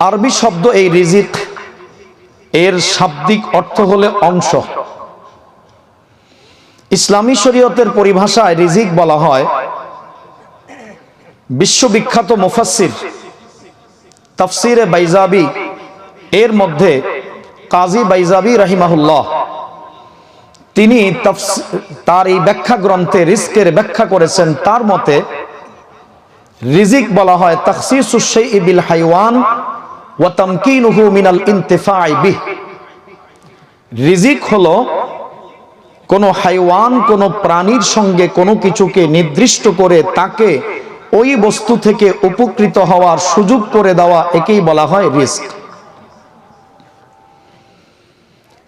আরবি শব্দ এই রিজিক, এর শাব্দিক অর্থ হলে অংশ। ইসলামী শরীয়তের পরিভাষায় রিজিক বলা হয় বিশ্ববিখ্যাত মুফাসসির তাফসিরে বাইজাবি এর মধ্যে কাজী বাইজাবি রাহিমাহুল্লাহ তিনি তার এই ব্যাখ্যা গ্রন্থে রিজকের ব্যাখ্যা করেছেন। তার মতে রিজিক বলা হয় তাখসিসুশ শাইই বিল হাইওয়ান ওয়া তামকিনুহু মিনাল ইনতিফাই বিহ। রিজিক হলো কোনো হাইওয়ান, কোনো প্রাণীর সঙ্গে কোনো কিছুকে নির্দিষ্ট করে তাকে ওই বস্তু থেকে উপকৃত হওয়ার সুযোগ করে দেওয়া, একেই বলা হয় রিজক।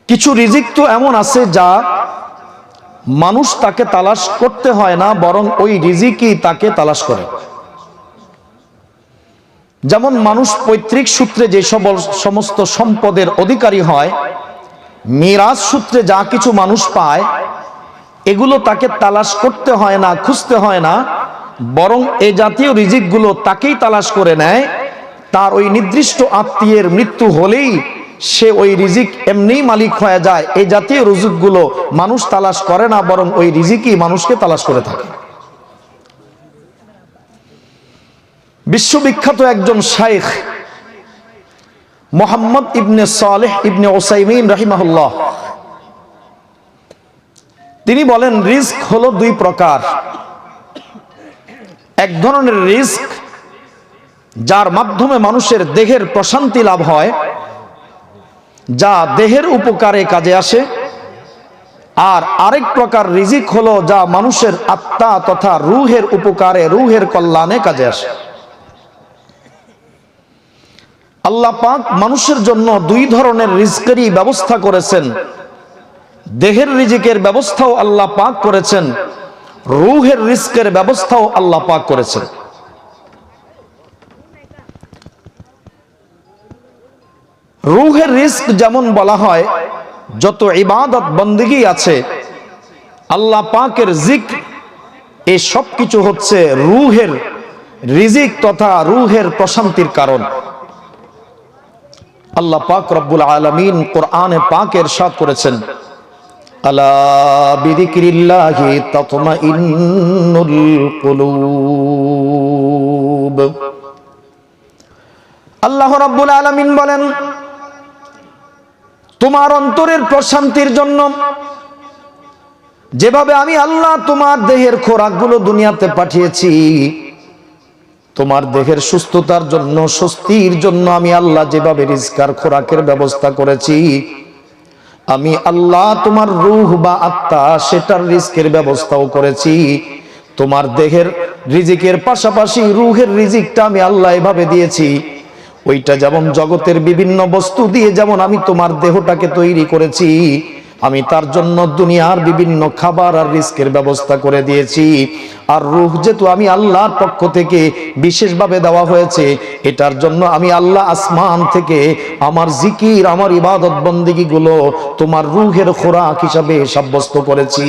কিছু রিজিক তো এমন আছে যা মানুষ তাকে তালাশ করতে হয় না, বরং ওই রিজিকই তাকে তালাশ করে। যেমন মানুষ পৈতৃক সূত্রে যে সমস্ত সম্পদের অধিকারী হয়, মিরাজ সূত্রে যা কিছু মানুষ পায়, এগুলো তাকে তালাশ করতে হয় না, খুঁজতে হয় না, বরং এ জাতীয় রিজিকগুলো তাকেই তালাশ করে নেয়। তার ওই নির্দিষ্ট আত্মীয়ের মৃত্যু হলেই সে ওই রিজিক এমনিই মালিক হয়ে যায়। এই জাতীয় রিজিকগুলো মানুষ তালাশ করে না, বরং ওই রিজিকই মানুষকে তালাশ করে থাকে। বিশ্ববিখ্যাত একজন শাইখ মুহাম্মদ ইবনে সালেহ ইবনে উসাইমিন রাহিমাহুল্লাহ তিনি বলেন, রিজক হলো দুই প্রকার। এক ধরনের রিজক যার মাধ্যমে মানুষের দেহের প্রশান্তি লাভ হয়, যা দেহের উপকারে কাজে আসে। আর আরেক প্রকার রিজিক হলো যা মানুষের আত্মা তথা রূহের উপকারে, রূহের কল্যাণে কাজে আসে। আল্লাহ পাক মানুষের জন্য দুই ধরনের রিজকেরই ব্যবস্থা করেছেন। দেহের রিজিকের ব্যবস্থাও আল্লাহ পাক করেছেন, রূহের রিজকের ব্যবস্থাও আল্লাহ পাক করেছেন। রূহের রিজক যেমন বলা হয়, যত ইবাদত বন্দেগী আছে আল্লাহ পাকের জিক্র, এই সব কিছু হচ্ছে রূহের রিজিক তথা রূহের প্রশান্তির কারণ। আল্লাহ পাক রব্বুল আলামিন কোরআনে পাকে ইরশাদ করেছেন, আলা বিযিকরিল্লাহি তাতমাইন্নুল কুলুব। আল্লাহ রাব্বুল আলামিন বলেন, তোমার অন্তরের প্রশান্তির জন্য যেভাবে আমি আল্লাহ তোমার দেহের খোরাকগুলো দুনিয়াতে পাঠিয়েছি, তোমার দেহের সুস্থতার জন্য, স্বস্তির জন্য আমি আল্লাহ যেভাবে রিজকার খোরাকের ব্যবস্থা করেছি, আমি আল্লাহ তোমার রূহ বা আত্মা সেটার রিজকের ব্যবস্থাও করেছি। তোমার দেহের রিজিকের পাশাপাশি রূহের রিজিকটা আমি আল্লাহ এভাবে দিয়েছি। ওইটা যেমন জগতের বিভিন্ন বস্তু দিয়ে যেমন আমি তোমার দেহটাকে তৈরি করেছি, আমি তার জন্য দুনিয়ার বিভিন্ন খাবার আর রিজকের ব্যবস্থা করে দিয়েছি। আর রূহ যেহেতু আমি আল্লাহর পক্ষ থেকে বিশেষভাবে দেওয়া হয়েছে, এটার জন্য আমি আল্লাহ আসমান থেকে আমার জিকির, আমার ইবাদত বন্দেগী গুলো তোমার রূহের খোরাক হিসাবে সাব্যস্ত করেছি।